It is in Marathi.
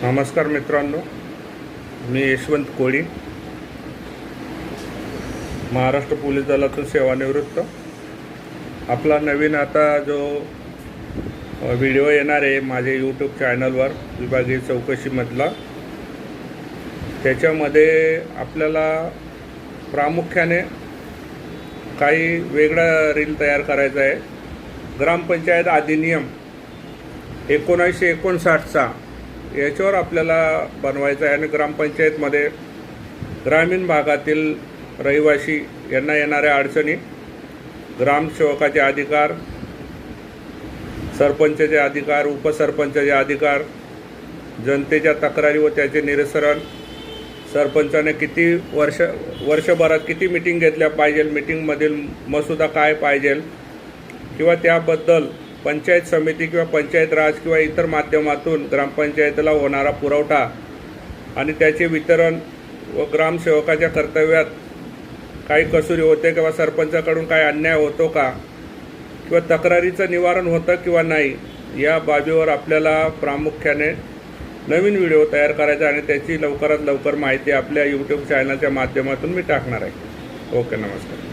नमस्कार मित्रांनो, मी यशवंत कोळी, महाराष्ट्र पोलीस दलातून सेवानिवृत्त। आपला नवीन आता जो व्हिडिओ येणार आहे माझे यूट्यूब चॅनलवर विभागीय चौकशीमधला, त्याच्यामध्ये आपल्याला प्रामुख्याने काही वेगळा रील तयार करायचा आहे। ग्रामपंचायत अधिनियम 1959चा याच्यावर आपल्याला बनवायचं आहे। आणि ग्रामपंचायतमध्ये ग्रामीण भागातील रहिवासी यांना येणाऱ्या अडचणी, ग्रामसेवकाचे अधिकार, सरपंचाचे अधिकार, उपसरपंचाचे अधिकार, जनतेच्या तक्रारी व त्याचे निरसन, सरपंचाने किती वर्षभरात किती मीटिंग घेतल्या पाहिजे, मीटिंगमधील मसुदा काय पाहिजे, किंवा त्याबद्दल पंचायत समिती किंवा पंचायत राज किंवा इतर माध्यमातून ग्रामपंचायतीला होणारा पुरवठा आणि त्याचे वितरण व ग्रामसेवकाच्या कर्तव्यात काही कसूरी होते किंवा सरपंचाकडून काय अन्याय होतो का, किंवा तक्रारीचं निवारण होतं किंवा नाही, या बाबीवर आपल्याला प्रामुख्याने नवीन व्हिडिओ तयार करायचा आणि त्याची लवकरात लवकर माहिती आपल्या यूट्यूब चॅनलच्या माध्यमातून मी टाकणार आहे। ओके, नमस्कार।